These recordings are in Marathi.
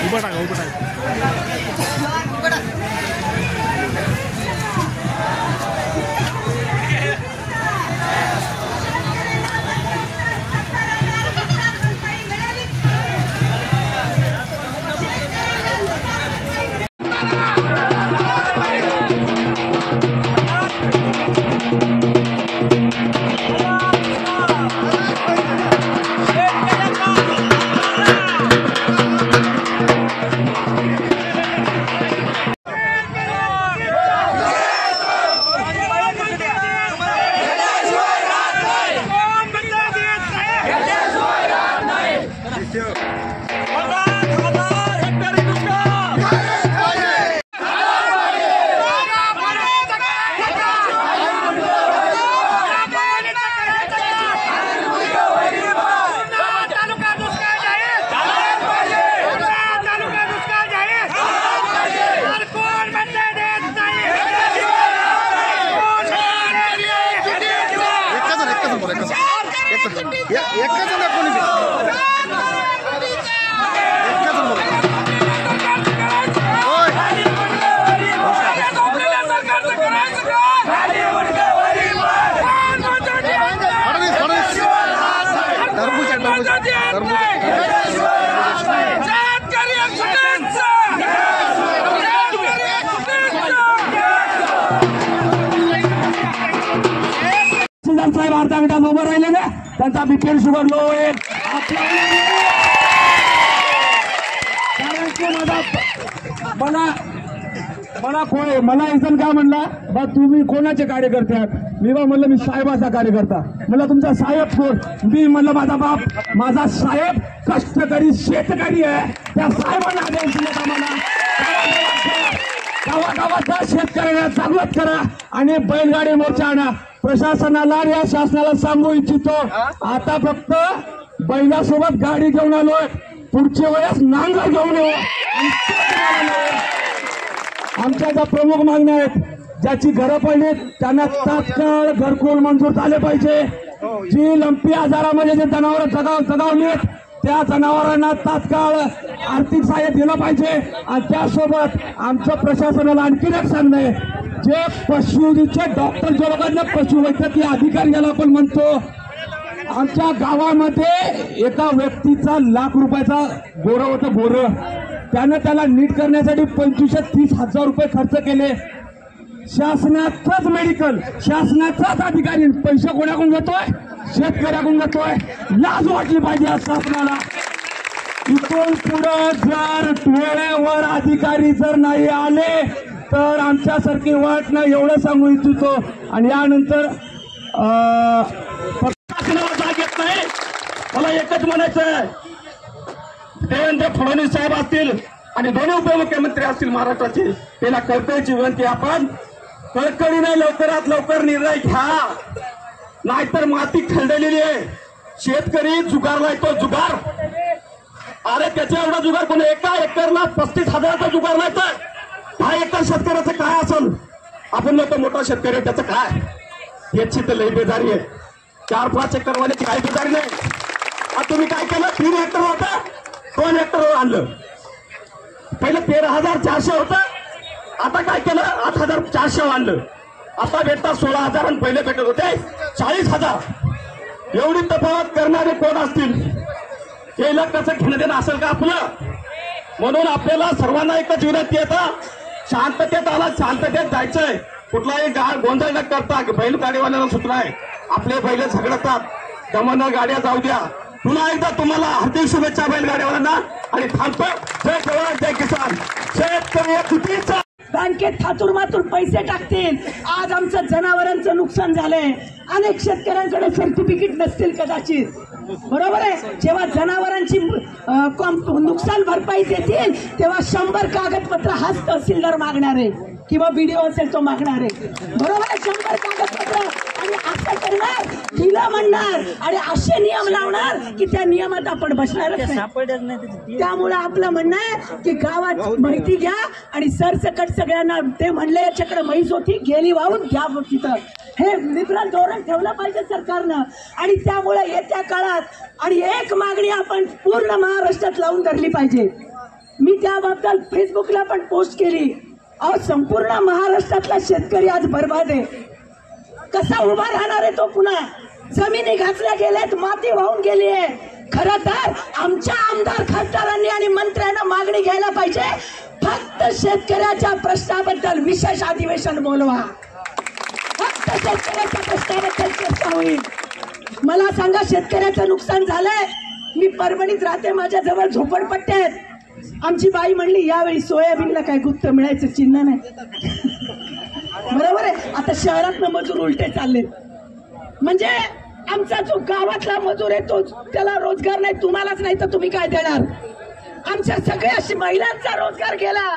उभं टाका साहेब अर्धा मिनिटात उभं राहिले ना त्यांचा बीपीएल शुगर लो होईल कारण की मला इथं काय म्हणला बा तुम्ही कोणाचे कार्यकर्ते आहात मी बा म्हणलं मी साहेबाचा कार्यकर्ता म्हणलं तुमचा साहेब कोण मी म्हणलं माझा बाप माझा साहेब कष्टकरी शेतकरी आहे त्या साहेबांना आदेश दिलेत आम्हाला गावागावात शेतकऱ्यांना जागृत करा आणि बैलगाडी मोर्चा आणा प्रशासनाला या शासनाला सांगू इच्छितो आता फक्त बैलासोबत गाडी घेऊन आलोय पुढच्या वेळेस नांगर घेऊन येऊ आमच्या ज्या प्रमुख मागण्या आहेत ज्याची घरं पडलीत त्यांना तात्काळ घरकुल मंजूर झाले पाहिजे जी लंपी आजारामध्ये जे जनावर जगावलीत त्या जनावरांना तात्काळ आर्थिक सहाय्य दिलं पाहिजे आणि त्यासोबत आमचं प्रशासनाला आणखीन एक सांगणं आहे जे पशुचे डॉक्टर जे लोकांना पशुवैद्यकीय अधिकारी ज्याला आपण म्हणतो आमच्या गावामध्ये एका व्यक्तीचा ₹1,00,000 बोरं होतं बोरं त्यानं त्याला नीट करण्यासाठी 25-30 रुपये खर्च केले शासनाचंच मेडिकल शासनाचाच अधिकारी पैसे कोणाकडून घेतोय शेतकऱ्याकडून घेतोय लाज वाटली पाहिजे असं आपल्याला इथून पुढे जर वेळेवर अधिकारी जर नाही आले तर आमच्यासारखी वाट नाही एवढं सांगू इच्छितो आणि यानंतर जाग येत नाही मला एकच म्हणायचं आहे देवेंद्र फडणवीस साहेब असतील आणि दोन्ही उपमुख्यमंत्री असतील महाराष्ट्राचे त्याला कळकळीची विनंती आपण कळकळीने लवकरात लवकर निर्णय घ्या नाहीतर माती खरडलेली आहे शेतकरी जुगारला येतो जुगार अरे त्याच्या एवढा जुगार कोणी एका एकरला 35,000चा जुगार नाही तर 10 एकर शेतकऱ्याचं काय असेल आपण म्हणतो मोठा शेतकरी त्याचं काय याची तर लई बेजारी आहे 4-5 एकरवाल्याची काही बेजारी नाही आता तुम्ही काय केलं 3 हेक्टर होतं 2 हेक्टरवर आणलं पहिलं 13,400 होतं आता काय केलं 8,400 आणलं आता भेटतात 16,000 आणि पहिले भेटत होते 40,000 एवढी तफावत करणारे कोण असतील केलं कसं घेणं देणं असेल का आपलं म्हणून आपल्याला सर्वांना एकच विनंती येतं शांततेत आला शांततेत जायचंय कुठलाही गोंधळ न करता बैल गाडीवाल्याला सूचना आहे आपले बैल झगडतात दमानं गाड्या जाऊ द्या पुन्हा एकदा तुम्हाला हार्दिक शुभेच्छा बैलगाडीवाल्यांना आणि थांबतो जय जवान जय किसान शेतकरी चुकीचा बँकेत थातूर मातूर पैसे टाकतील आज आमचं जनावरांचं नुकसान झालंय अनेक शेतकऱ्यांकडे सर्टिफिकेट नसतील कदाचित बरोबर आहे जेव्हा जनावरांची नुकसान भरपाई देतील तेव्हा 100 कागदपत्र हाच तहसीलदार मागणार आहे किंवा बीडीओ असेल तो मागणार आहे बरोबर आहे 100 कागदपत्र आणि असं करणार दिलं म्हणणार आणि असे नियम लावणार की त्या नियमात आपण बसणारच नाही त्यामुळे आपलं म्हणणं आहे की गावात माहिती घ्या आणि सरसकट सगळ्यांना ते म्हणले याच्याकडे म्हैस होती गेली वाहून घ्या तिथं हे लिबरल धोरण ठेवलं पाहिजे सरकारनं आणि त्यामुळे येत्या काळात आणि एक मागणी आपण पूर्ण महाराष्ट्रात लावून धरली पाहिजे मी त्याबद्दल फेसबुकला पण पोस्ट केली. अहो संपूर्ण महाराष्ट्रातला शेतकरी आज बर्बाद आहे. कसा उभा राहणार आहे तो पुन्हा? जमिनी घातल्या गेल्यात, माती वाहून गेली आहे. खरं तर आमच्या आमदार खासदारांनी आणि मंत्र्यांना मागणी घ्यायला पाहिजे, फक्त शेतकऱ्याच्या प्रश्नाबद्दल विशेष अधिवेशन बोलवा. फक्त शेतकऱ्याच्या प्रश्नाबद्दल चर्चा होईल. मला सांगा, शेतकऱ्याचं नुकसान झालंय. मी परभणीत राहते, माझ्या जवळ झोपडपट्टी आहेत. आमची बाई म्हणली यावेळी सोयाबीनला काय गुप्त मिळायचं चिन्ह नाही. बरोबर आहे. आता शहरातनं मजूर उलटे चालले. म्हणजे आमचा जो गावातला मजूर आहे तो त्याला रोजगार नाही, तुम्हालाच नाही तर तुम्ही काय देणार? आमच्या सगळ्या महिलांचा रोजगार गेला.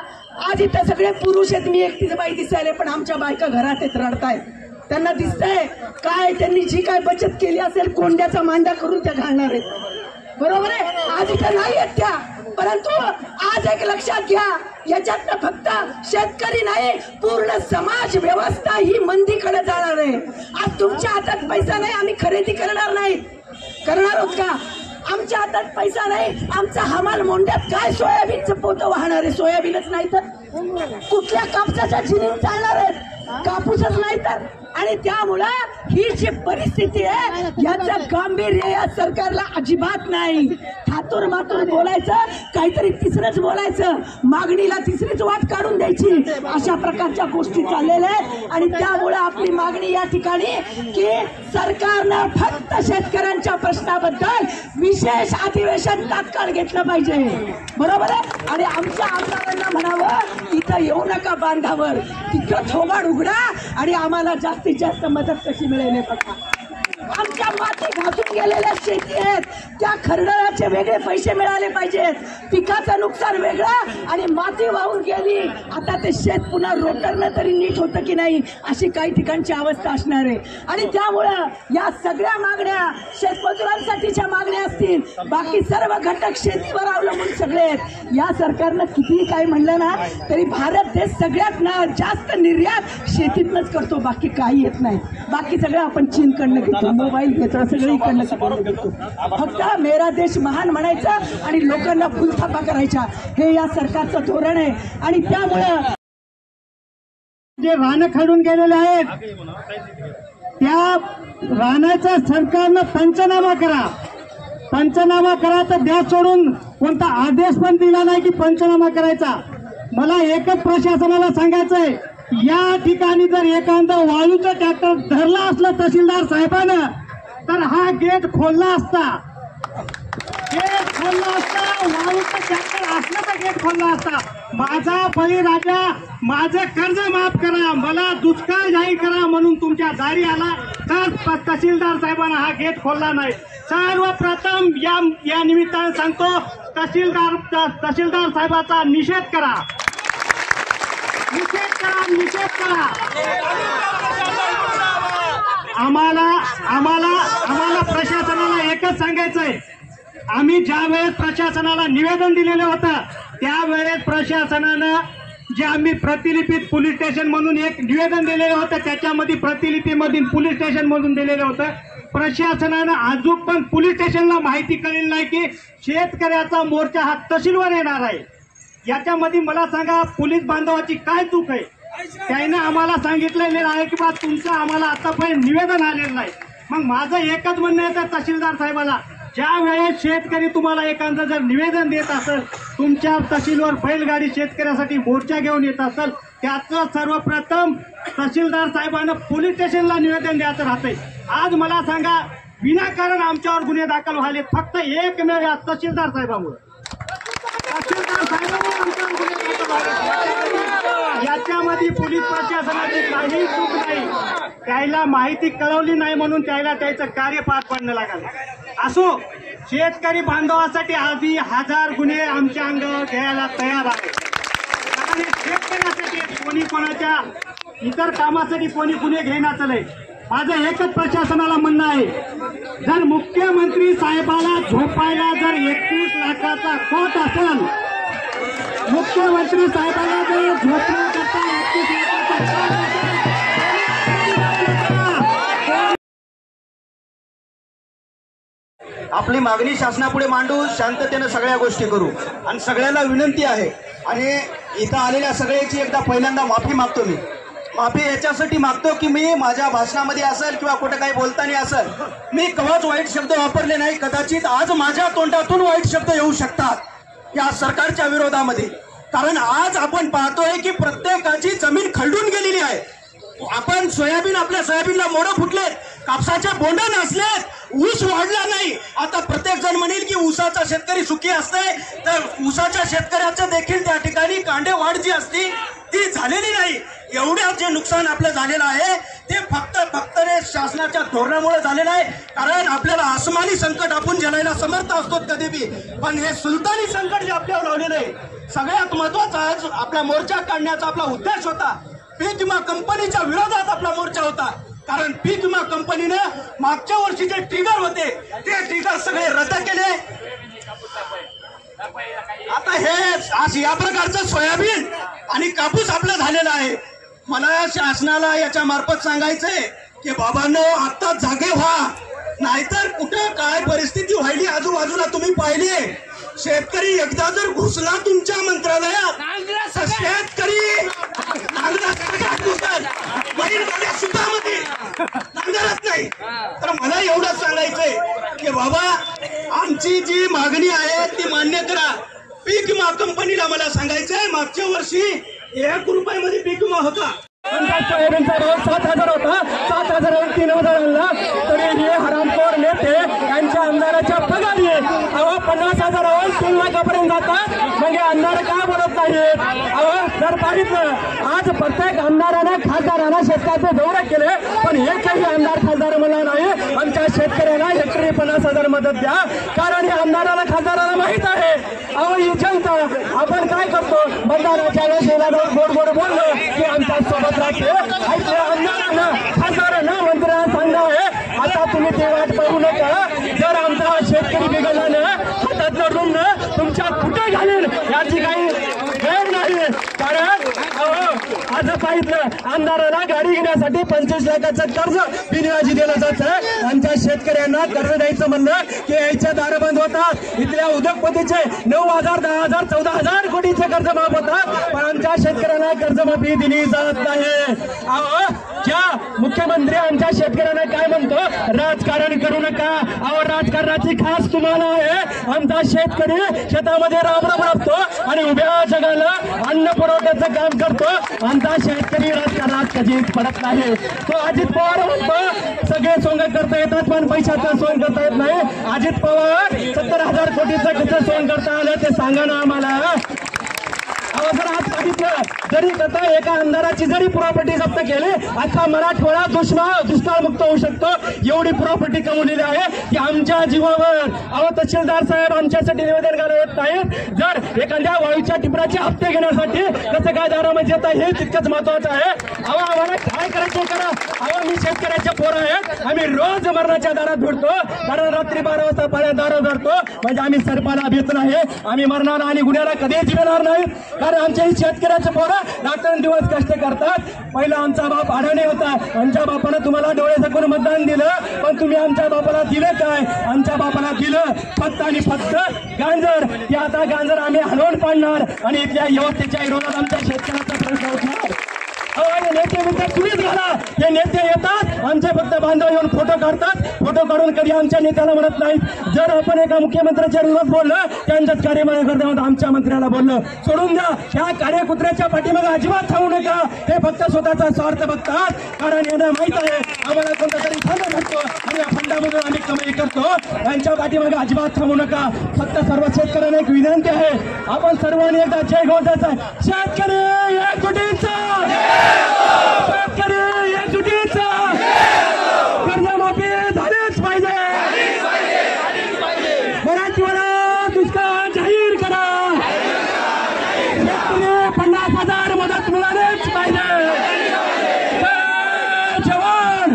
आज इथं सगळे पुरुष आहेत, मी एकटीच बाई दिसायले, पण आमच्या बायका घरात आहेत, रडतायत. त्यांना दिसतंय काय त्यांनी जी काय बचत केली असेल कोंड्याचा मांडा करून त्या घालणार आहेत. बरोबर आहे. आज इथं नाही आहेत त्या, परंतु आज एक लक्षात घ्या, याच्यातनं फक्त शेतकरी नाही पूर्ण समाज व्यवस्था ही मंदीकडे जाणार आहे. आज तुमच्या हातात पैसा नाही, आम्ही खरेदी करणार नाही. करणार आहोत का? आमच्या हातात पैसा नाही, आमचा हमाल मोंड्यात काय सोयाबीनचं पोतं वाहणार आहे? सोयाबीनच नाही तर कुठल्या कापसाच्या जिनीवर चालणार आहेत? कापूसच नाही तर. आणि त्यामुळं ही जी परिस्थिती आहे याचं गांभीर्य या सरकारला अजिबात नाही. थातूर मातूर बोलायचं, काहीतरी तिसरंच बोलायचं, मागणीला तिसरीच वाट काढून द्यायची, अशा प्रकारच्या गोष्टी चाललेल्या आहेत. आणि त्यामुळे आपली मागणी या ठिकाणी की सरकारनं फक्त शेतकऱ्यांच्या प्रश्नाबद्दल विशेष अधिवेशन तात्काळ घेतलं पाहिजे. बरोबर आहे. आणि आमच्या आमदारांना म्हणावं इथं येऊ नका बांधावर, तिथं थोबाड उघडा आणि आम्हाला जास्तीत जास्त मदत कशी मिळेल हे बघा. आमच्या माती घासून गेलेल्या शेती आहेत, त्या खरडराचे वेगळे पैसे मिळाले पाहिजेत. पिकाचं नुकसान वेगळं आणि माती वाहून गेली, आता ते शेत पुन्हा रोटरनं तरी नीट होतं की नाही अशी काही ठिकाणची अवस्था असणार आहे. आणि त्यामुळं या सगळ्या मागण्या शेतमजुरांसाठीच्या मागण्या असतील, बाकी सर्व घटक शेतीवर अवलंबून सगळे आहेत. या सरकारनं कितीही काही म्हणलं ना तरी भारत देश सगळ्यात जास्त निर्यात शेतीतनंच करतो, बाकी काही येत नाही. बाकी सगळं आपण चीनकडनं घेतो, मोबाईल घेतो, सगळं इकडनं घेतो. फक्त मेरा देश महान म्हणायचं आणि लोकांना फुलथापा करायच्या, हे या सरकारचं धोरण आहे. आणि त्यामुळं जे रानं खडून गेलेले आहेत त्या रानाचा सरकारनं पंचनामा करा. पंचनामा करा तर द्या सोडून कोणता आदेश पण दिला नाही की पंचनामा करायचा. मला एकच प्रशासनाला सांगायचंय, या ठिकाणी जर एखादा वाळूचं ट्रॅक्टर धरला असलं तहसीलदार साहेबानं तर हा गेट खोलला असता. गेट खोलला असता, वाळूचं ट्रॅक्टर असलं तर गेट खोलला असता. माझा बळीराजा, माझं कर्ज माफ करा, मला दुष्काळ जाहीर करा म्हणून तुमच्या दारी आला तर तहसीलदार साहेबांना हा गेट खोलला नाही. सर्वप्रथम या निमित्तानं सांगतो, तहसीलदार साहेबाचा निषेध करा, निषेध करा, निषेध करा. आम्हाला प्रशासनाला एकच सांगायचंय, आम्ही ज्या वेळेस प्रशासनाला निवेदन दिलेलं होतं त्यावेळेस प्रशासनानं जे आम्ही प्रतिलिपीत पोलीस स्टेशन म्हणून एक निवेदन दिलेलं होतं, त्याच्यामध्ये प्रतिलिपीमधून पोलीस स्टेशन मधून दिलेलं होतं. प्रशासनानं अजून पण पोलीस स्टेशनला माहिती कळली नाही की शेतकऱ्याचा मोर्चा हा तहसीलवर येणार आहे. याच्यामध्ये मला सांगा पोलीस बांधवाची काय चूक आहे? त्याने आम्हाला सांगितलेलं आहे की बा तुमचं आम्हाला आतापर्यंत निवेदन आलेलं नाही. मग माझं एकच म्हणणं आहे तर तहसीलदार साहेबाला, ज्या वेळेस शेतकरी तुम्हाला एखादं जर निवेदन देत असेल, तुमच्या तहसीलवर बैलगाडी शेतकऱ्यासाठी मोर्चा घेऊन येत असेल, त्याचं सर्वप्रथम तहसीलदार साहेबांना पोलीस स्टेशनला निवेदन द्यायचं राहतंय. आज मला सांगा विनाकारण आमच्यावर गुन्हे दाखल व्हाले फक्त एकमेव या तहसीलदार साहेबांमुळे. तहसीलदार साहेबांमुळे आमच्यावर गुन्हे दाखल व्हाले. याच्यामध्ये पोलीस प्रशासनाची काही चूक नाही. त्याला माहिती कळवली नाही म्हणून त्याचं कार्य पार पाडणं लागलं. असो, शेतकरी बांधवासाठी आधी 1000 गुन्हे आमच्या अंगावर घ्यायला तयार आहे. कारण शेतकऱ्यासाठी कोणी कोणाच्या इतर कामासाठी कोणी गुन्हे घेण्यात आले. माझं एकच प्रशासनाला म्हणणं आहे, जर मुख्यमंत्री साहेबाला झोपायला जर 21 लाखाचा कोट असेल, मुख्यमंत्री साहेबाला जर झोपण्याकरता 21 लाखाचा कोट असेल, आपली मागणी शासनापुढे मांडू, शांततेनं सगळ्या गोष्टी करू. आणि सगळ्यांना विनंती आहे, आणि इथं आलेल्या सगळ्याची एकदा पहिल्यांदा माफी मागतो. मी माफी याच्यासाठी मागतो की मी माझ्या भाषणामध्ये असेल किंवा कुठे काही बोलताना असेल, मी कवाच वाईट शब्द वापरले नाही. कदाचित आज माझ्या तोंडातून वाईट शब्द येऊ शकतात या सरकारच्या विरोधामध्ये. कारण आज आपण पाहतोय की प्रत्येकाची जमीन खरडून गेलेली आहे. आपण आपल्या सोयाबीनला मोडं फुटलेत, कापसाचे बोंड नसलेत, ऊस वाढला नाही. आता प्रत्येक जण म्हणेल की ऊसाचा शेतकरी सुखी असतंय, तर ऊसाच्या शेतकऱ्याचं देखील त्या ठिकाणी कांडे वाढ जी असती ती झालेली नाही. एवढं जे नुकसान आपलं झालेलं आहे ते फक्त शासनाच्या धोरणामुळे झालेलं आहे. कारण आपल्याला आसमानी संकट आपण झेलायला समर्थ असतो कधी बी, पण हे सुलतानी संकट जे आपल्यावर लावलेलं आहे, सगळ्यात महत्वाचा आज आपला मोर्चा काढण्याचा आपला उद्देश होता. पीक विमा कंपनीच्या विरोधात आपला मोर्चा होता. कारण पीक विमा कंपनीनं मागच्या वर्षी जे ट्रिगर होते ते ट्रिगर सगळे रद्द केले. आता हे आज या प्रकारचं सोयाबीन आणि कापूस आपलं झालेला आहे. मला शासनाला याच्या मार्फत सांगायचंय की बाबांनो, आता जागे व्हा, नाहीतर कुठे काय परिस्थिती व्हायली आजूबाजूला तुम्ही पाहिली. शेतकरी एकदा जर घुसला तुमच्या मंत्रालयात, शेतकरी बैलगाड्या सुद्धा मध्ये नांगरत नाही. तर मला एवढंच सांगायचंय की बाबा, आमची जी मागणी आहे ती मान्य करा. पीक विमा कंपनीला मला सांगायचंय, मागच्या वर्षी 1 रुपयामध्ये पीक विमा होता. सोयाबीनचा भाव 7,000 होता, 7,000 3,000 आणला. तरी हे हरामखोर नेते यांच्या आमदाराच्या पगारी 50,000 3 लाखापर्यंत जातात. म्हणजे आमदार काय बोलत नाहीत. जर पाहिलं आज प्रत्येक आमदारानं खासदारांना शेतकऱ्याचे दौरे केले, पण एकही आमदार खासदार म्हणला नाही आमच्या शेतकऱ्याला हेक्टरी 50,000 मदत द्या. कारण हे आमदाराला खासदाराला माहित आहे. ही जनता आपण काय करतो, मतदानाच्या वेळेला गोड बोललो की आमच्या सोबत राहते. आमदारांना खासदारांना मंत्र्यांना सांगणं आहे, आता तुम्ही ते वाट पाहू नका. जर आमचा शेतकरी बिघडला ना, हातात धरून तुमच्या कुठे घालेल याची काही वेळ नाही. कारण आज पाहिलं आमदाराला गाडी घेण्यासाठी 25 लाखाचं कर्ज बिनव्याजी दिलं जातं. आमच्या शेतकऱ्यांना कर्ज द्यायचं म्हणलं की याच्या दार बंद होतात. इथल्या उद्योगपतीचे 9,000 10,000 14,000 कोटीचे कर्ज माफ होतात, पण आमच्या शेतकऱ्यांना कर्जमाफी दिली जात नाही. ज्या मुख्यमंत्री आमच्या शेतकऱ्यांना काय म्हणतो, राजकारण करू नका. राजकारणाची खास तुम्हाला आहे. आमचा शेतकरी शेतामध्ये राबराब राबतो आणि उभ्या जगाला अन्न पुरवठ्याचं काम करतो. आमचा शेतकरी राजकारणात कधीच पडत नाही. तो अजित पवार म्हणतो सगळे सोंग करता येतात, पण पैशाचं सोंग करता येत नाही. अजित पवार 70,000 कोटीचं कसं सोंग करता आलं ते सांगा ना आम्हाला. जर आज बघितलं जरी कथा एका आमदाराची जरी प्रॉपर्टी जप्त केली, अख्खा मराठवाडा दुष्काळमुक्त होऊ शकतो. एवढी प्रॉपर्टी कमवलेली आहे की आमच्या जीवावर तहसीलदार साहेब आमच्यासाठी निवेदन करायला येत नाहीत. जर एखाद्या वाळूच्या टिपराचे हप्ते घेण्यासाठी कसं काय दारामध्ये येतं हे तितकंच महत्वाचं आहे. आम्हाला काय करायचं करा. मी शेतकऱ्याच्या पोरं आहेत, आम्ही रोज मरणाच्या दारात भिडतो. कारण रात्री 12 वाजता पाण्यात दारं धरतो, म्हणजे आम्ही सरपाला भेट नाही. आम्ही मरणार आणि गुन्ह्याला कधीच येणार नाही. कारण आमच्या शेतकऱ्याचे पोरं रात्रंदिवस कष्ट करतात. पहिला आमचा बाप अडाणी होता, आमच्या बापानं तुम्हाला डोळे झाकून मतदान दिलं, पण तुम्ही आमच्या बापाला दिलं काय? आमच्या बापाला दिलं फक्त आणि फक्त गांजर. की आता गांजर आम्ही हलवून पाडणार आणि इथल्या व्यवस्थेच्या विरोधात आमच्या शेतकऱ्याचा प्रश्न उठणार. नेते म्हणतात तुम्हीच घाला. हे नेते येतात, आमचे फक्त बांधव येऊन फोटो काढतात. फोटो काढून कधी आमच्या नेत्याला म्हणत नाहीत. जर आपण एका मुख्यमंत्र्याच्या विरोधात बोललं, त्यांच्याच कार्यक्रमात आमच्या मंत्र्याला बोललं. सोडून द्या. ह्या कार्यकुत्र्याच्या पाठीमागे अजिबात थांबू नका. हे फक्त स्वतःचा स्वार्थ बघतात. कारण यांना माहित आहे आम्हाला कोणता तरी फंड भेटतो आणि या फंडामधून आम्ही कमाई करतो. यांच्या पाठीमागे अजिबात थांबू नका. फक्त सर्व शेतकऱ्यांना एक विनंती आहे, आपण सर्वांनी एकदा जय घोषाचा शेतकरी एकजुटीचा, शेतकरी एकजुटीचा, कर्जमाफी झालीच पाहिजे. मराठवाडा दुष्काळ जाहीर करा. शेतकरी 50,000 मदत मिळालीच पाहिजे. जवान.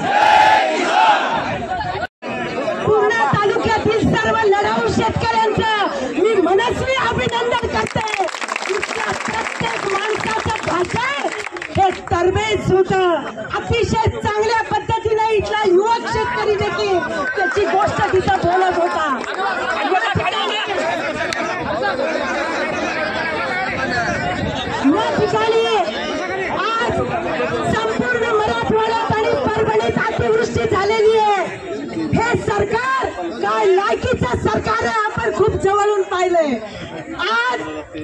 पूर्णा तालुक्यातील सर्व लढाऊ शेतकऱ्यांचं मी मनस्वी अभिनंदन करते. इथल्या प्रत्येक माणसाचं भाषण हे तरबेज होतं. अतिशय चांगल्या पद्धतीने इथला युवक शेतकरी देखील त्याची गोष्ट तिथं बोलत होता. अशी झालेली आहे. हे सरकार काय लायकीचं सरकार आहे आपण खूप जवळून पाहिलंय. आज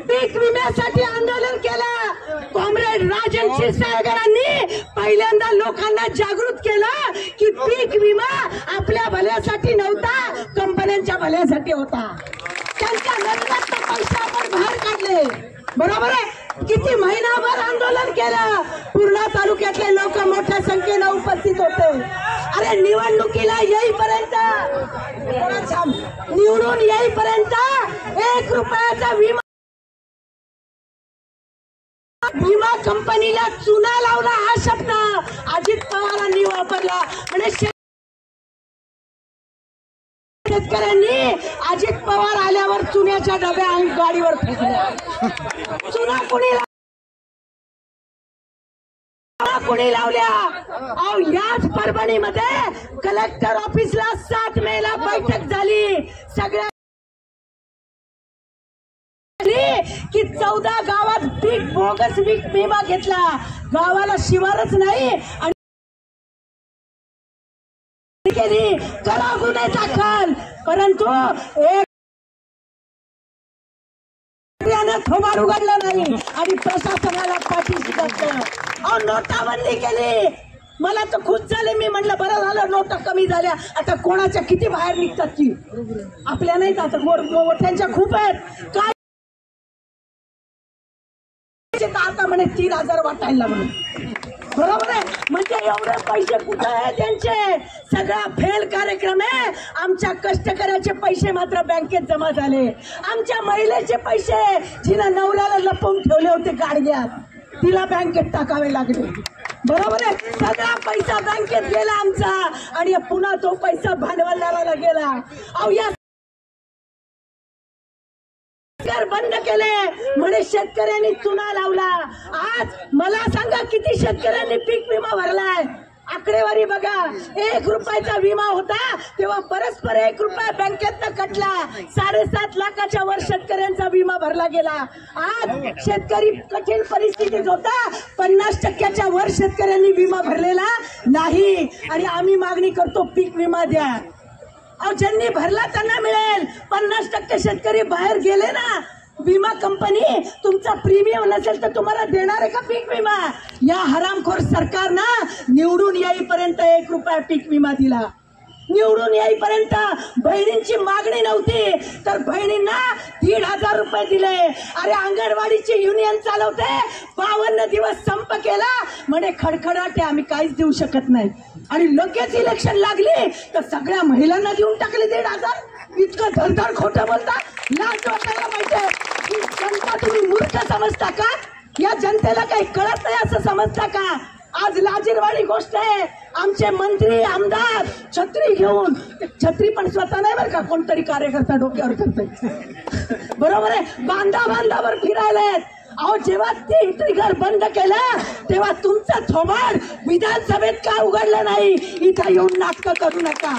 पीक विम्यासाठी आंदोलन केलं. कॉम्रेड राजन क्षीरसागरांनी पहिल्यांदा लोकांना जागृत केलं की पीक विमा आपल्या भल्यासाठी नव्हता, कंपन्यांच्या भल्यासाठी होता. त्यांच्या नगदात पैसे आपण बाहेर काढले. बरोबर आहे. किती महिनाभर आंदोलन केलं. पूर्णा तालुक्यातले लोक मोठ्या संख्येनं उपस्थित होते. अरे निवडणुकीला येईपर्यंत, निवडून येईपर्यंत 1 रुपयाचा विमा कंपनीला चुना लावला हा शब्द अजित पवारांनी वापरला. म्हणजे शेतकऱ्यांनी अजित पवार आल्यावर चुन्याच्या डब्या आणि गाडीवर फेकल्या. चुना कुणी लावल्या? अहो याच परभणीमध्ये कलेक्टर ऑफिसला 7 मेला बैठक झाली. सगळ्या की 14 गावात पीक बोगस विमा घेतला. गावाला शिवारच नाही आणि केली करा गुन्हे दाखल. परंतु एक थोबाड उघडलं नाही आणि प्रशासनाला पाठीशी घातलं. अहो नोटाबंदी केली. मला तर खुश झाले. मी म्हटलं बरं झालं नोटा कमी झाल्या. आता कोणाच्या किती बाहेर निघतात की आपल्या नाहीत. आता मोठ्यांच्या खूप आहेत. काय आता म्हणे 3,000 वाटायला म्हणून. बरोबर आहे. म्हणजे एवढे पैसे कुठे आहे त्यांचे? सगळा फेल कार्यक्रम आहे. आमच्या कष्टकऱ्याचे पैसे मात्र बँकेत जमा झाले. आमच्या महिलेचे पैसे जिनं नवऱ्याला लपवून ठेवले होते गाडग्यात तिला बँकेत टाकावे लागले. बरोबर आहे. सगळा पैसा बँकेत गेला आमचा आणि पुन्हा तो पैसा भांडवलदाराला गेला. अहो या बंद केले म्हणे शेतकऱ्यांनी चुना लावला. आज मला सांगा किती शेतकऱ्यांनी पीक विमा भरलाय? आकडेवारी बघा. 1 रुपयाचा विमा होता तेव्हा परस्पर 1 रुपया बँकेतनं कटला. 7.5 लाखाच्या वर शेतकऱ्यांचा विमा भरला गेला. आज शेतकरी कठीण परिस्थितीत होता. 50% वर शेतकऱ्यांनी विमा भरलेला नाही आणि आम्ही मागणी करतो पीक विमा द्या. अहो ज्यांनी भरला त्यांना मिळेल. 50% शेतकरी बाहेर गेले ना. विमा कंपनी तुमचा प्रीमियम नसेल तर तुम्हाला देणार आहे का पीक विमा? या हरामखोर सरकारनं निवडून येईपर्यंत 1 रुपया पीक विमा दिला. निवडून येईपर्यंत बहिणींची मागणी नव्हती तर बहिणींना 1,500 रुपये दिले. अरे अंगणवाडीची युनियन चालवते. 52 दिवस संप केला म्हणे खडखडाटे आम्ही काहीच देऊ शकत नाही. आणि लगेच इलेक्शन लागली तर सगळ्या महिलांना देऊन टाकले 1,500. इतकं धडधड खोटं बोलता. लाज वाटायला पाहिजे. जनता तुम्ही मूर्ख समजता का? या जनतेला काही कळत नाही असं समजता का? आज लाजीरवाणी गोष्ट आहे. आमचे मंत्री आमदार छत्री घेऊन, छत्री पण स्वतः नाही बरं का, कोणतरी कार्यकर्ता डोक्यावर करतोय. बरोबर आहे. बांधावर फिरायला. अहो जेव्हा ते ट्रिगर बंद केलं तेव्हा तुमचं थोबाड विधानसभेत का उघडलं नाही? इथं येऊन नाटकं करू नका.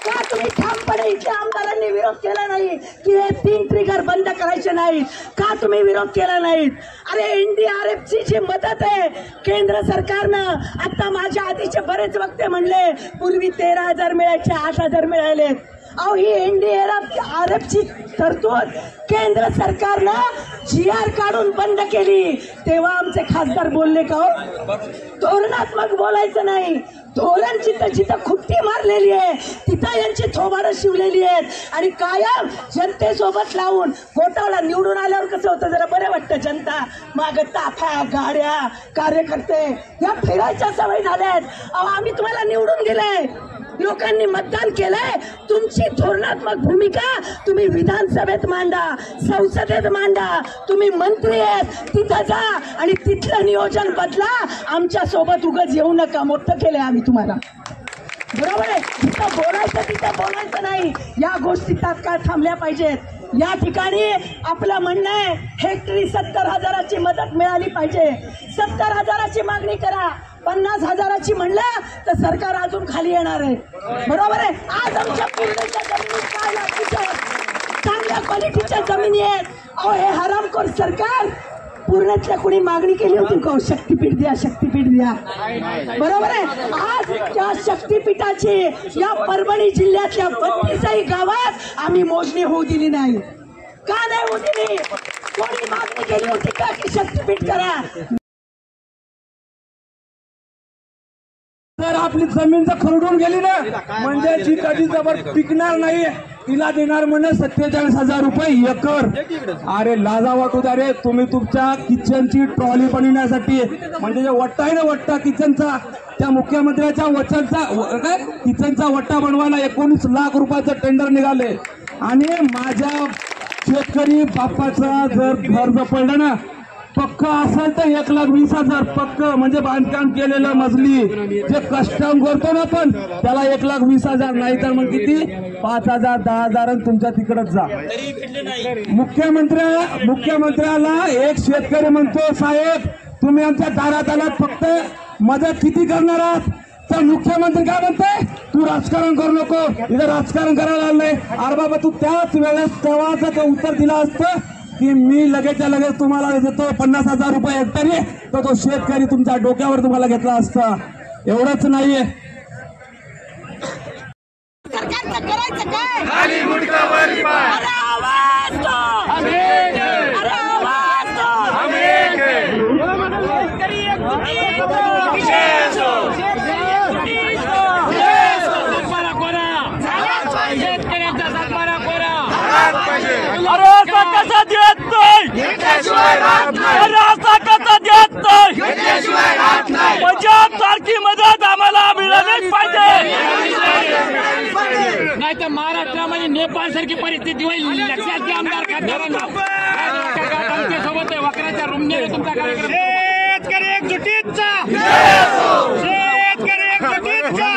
का तुम्ही ठामपणे इथल्या आमदारांनी विरोध केला नाही की हे 3 ट्रिगर बंद करायचे नाहीत? का तुम्ही विरोध केला नाहीत? अरे NDRFची जी मदत आहे केंद्र सरकारनं, आता माझ्या आधीचे बरेच वक्ते म्हणले पूर्वी 13,000 मिळायचे 8,000 मिळाले. अहो ही NDRFची तरतूद केंद्र सरकारनं GR काढून बंद केली. तेव्हा आमचे खासदार बोलले का हो? धोरणात्मक बोलायचं नाही. धोरण जिथं खुट्टी मारलेली आहे तिथं यांची थोबाडं शिवलेली आहेत आणि कायम जनतेसोबत लावून घोटाळा. निवडून आल्यावर कसं होतं जरा बरं वाटतं. जनता माग ताफा गाड्या कार्यकर्ते या फिरायच्या सवय झाल्यात. अहो आम्ही तुम्हाला निवडून दिलंय. लोकांनी मतदान केलंय. तुमची धोरणात्मक भूमिका तुम्ही विधानसभेत मांडा, संसदेत मांडा. तुम्ही मंत्री आहेत तिथं जा आणि तिथलं नियोजन बदला. आमच्या सोबत उगाच येऊ नका. मोठं केलंय आम्ही तुम्हाला. बरोबर आहे. जिथं बोलायचं तिथं बोलायचं नाही. या गोष्टी तात्काळ थांबल्या पाहिजेत. या ठिकाणी आपलं म्हणणं आहे हेक्टरी 70,000ची मदत मिळाली पाहिजे. 70,000ची मागणी करा. 50,000ची म्हणलं तर सरकार अजून खाली येणार आहे. बरोबर आहे. आज आमच्या पूर्णच्या जमिनी काय लागतील? चांगल्या क्वालिटीच्या जमिनी आहेत. अहो हे हरामखोर सरकार पूर्णातल्या कोणी मागणी केली होती का शक्तीपीठ द्या, शक्तीपीठ द्या? बरोबर आहे. आज त्या शक्तीपीठाची या परभणी जिल्ह्यातल्या 32 गावात आम्ही मोजणी होऊ दिली नाही. का नाही होऊ दिली? कोणी मागणी केली होती का की शक्तीपीठ करा? जर आपली जमीन जर खरडून गेली ना, म्हणजे जी कधी जबर पिकणार नाही तिला देणार म्हणे 47,000 रुपये एकर. अरे लाजा वाटू द्या रे. तुम्ही तुमच्या किचनची ट्रॉली बनवण्यासाठी, म्हणजे जे वट्टा आहे ना, वट्टा किचनचा, त्या मुख्यमंत्र्याच्या वचनचा किचनचा वट्टा बनवायला 19 लाख रुपयाचं टेंडर निघाले. आणि माझ्या शेतकरी बापाचा जर घर जर पडलं ना पक्क असेल तर 1,20,000 पक्क, म्हणजे बांधकाम केलेलं मजली जे कस्टम करतो ना आपण त्याला 1,20,000, नाही तर मग किती 5,000 10,000 तुमच्या तिकडच जा. मुख्यमंत्र्याला एक शेतकरी म्हणतो, साहेब तुम्ही आमच्या दारात आलात, फक्त मदत किती करणार आहात? तर मुख्यमंत्री काय म्हणते, तू राजकारण करू नको, इथं राजकारण करायला आलंय. अरे बाबा तू त्याच वेळेस तेव्हा जर उत्तर दिलं असतं की मी लगेचच्या लगेच तुम्हाला देतो 50,000 रुपये हेक्टरी, तर तो शेतकरी तुमच्या डोक्यावर तुम्हाला घेतला असता. एवढंच नाहीये. सरकारचं करायचं काय? अरे आवाज दो! अरे आवाज दो! शेतकरी एकजुटीत दो! शेतकरी एकजुटीत दो! सातबारा कोरा! शेतकऱ्यांचा सातबारा कोरा! अरे असा कसा देत नाही? अरे असा कसा देत नाही? पंजाब सारखी मदत आम्हाला मिळालीच पाहिजे, नाही तर महाराष्ट्रामध्ये नेपाळ सारखी परिस्थिती होईल. लक्षात घ्या आमदार खासदारांना. सोबत वक्राच्या रुमने तुमचा कार्यक्रम. शेतकरी एकजुटीचा, शेतकरी एकजुटीचा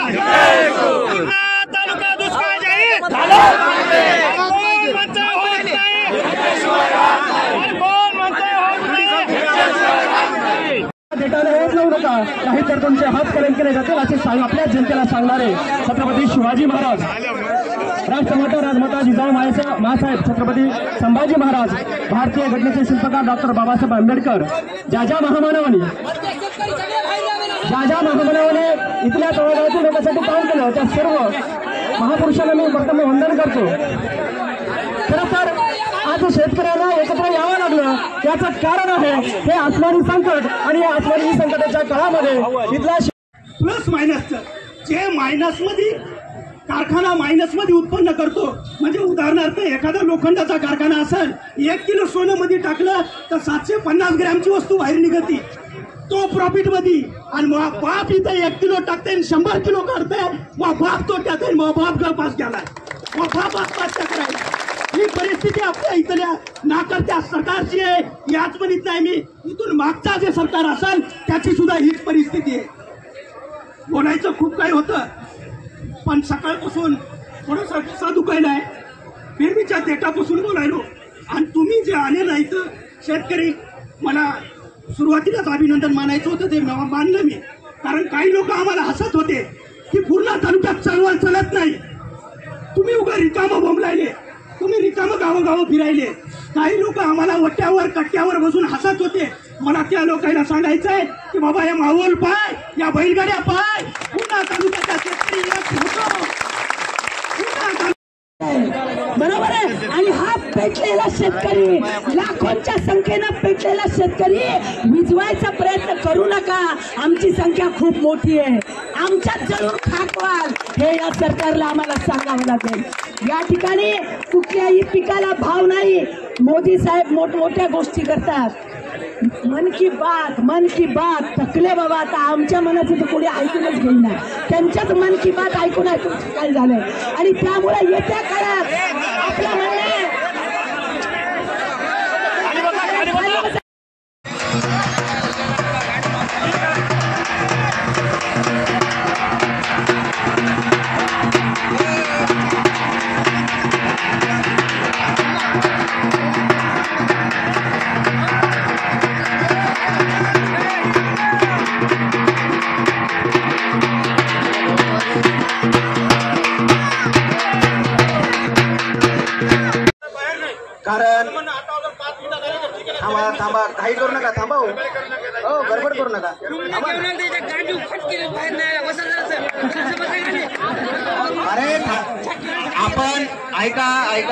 तालुका दुष्काळ जाहीर. कोण म्हणतं होत नाही? कोण म्हणतं होत नाही? डेटाला हेच लावू नका, नाहीतर तुमचे हात कलंक केले जातील असे आपल्या जनतेला सांगणारे छत्रपती शिवाजी महाराज, राष्ट्रमाता राजमाता जिजाऊ मासाहेब छत्रपती संभाजी महाराज, भारतीय घटनेचे शिल्पकार डॉक्टर बाबासाहेब आंबेडकर, ज्या ज्या महामानवाने इथल्या तळागाळातील लोकांसाठी काम केलं त्या सर्व महापुरुषांना मी प्रथम वंदन करतो. खरं तर आज शेतकऱ्यांना एकत्र यावं लागलं याचं कारण आहे हे आसमानी संकट. आणि या आसमानी संकटाच्या काळामध्ये इथला प्लस मायनसचं जे मायनसमध्ये कारखाना मायनसमध्ये उत्पन्न करतो, म्हणजे उदाहरणार्थ एखादा लोखंडाचा कारखाना असेल, 1 किलो सोनं मध्ये टाकलं तर 750 ग्रॅमची वस्तू बाहेर निघते, तो प्रॉफिट मध्ये. आणि मग बाप इथे 1 किलो टाकते 100 किलो काढते, मग बाप तो टाकते, मग बाप गपास गेलाय, मग बाप आत्महत्या करायला. ही परिस्थिती आपल्या इथल्या नाकारत्या सरकारची आहे. याच म्हणत नाही मी, इथून मागचा जे सरकार असेल त्याची सुद्धा हीच परिस्थिती आहे. बोलायचं खूप काही होतं, पण सकाळपासून थोडंसं किस्सा दुखायलाय. फिरवीच्या देटापासून बोलायलो. आणि तुम्ही जे आले नाही तर शेतकरी, मला सुरुवातीलाच अभिनंदन मानायचं होतं, ते मानलं मी. कारण काही लोक आम्हाला हसत होते की पूर्ण तालुक्यात चळवळ चालत नाही, तुम्ही उगा रिकामं बोंबलायले, तुम्ही रिकामं गावोगावं फिरायले. काही लोक आम्हाला वट्यावर कट्ट्यावर बसून हसत होते. मला त्या लोकांना सांगायचंय की बाबा या मावल पाय, या बैलगाड्या पाय, पुन्हा तालुक्याच्या शेतकरी बरोबर आहे. आणि हा पेटलेला शेतकरी, लाखोंच्या संख्येनं पेटलेला शेतकरी विझवायचा प्रयत्न करू नका. आमची संख्या खूप मोठी आहे, आमच्यात जरूर खाक व्हाल हे या सरकारला आम्हाला सांगावं लागेल. या ठिकाणी कुठल्याही पिकाला भाव नाही. मोदी साहेब मोठमोठ्या गोष्टी करतात. मन की बात थकले बाबा. आता आमच्या मनाचं तर कोणी ऐकूनच घेईना, त्यांच्याच मन की बात ऐकून काय झालंय. आणि त्यामुळे येत्या काळात आपलं म्हणणं आहे थांबा घाई करू नका थांबा हो गडबड करू नका थांबा ना. अरे आपण ऐका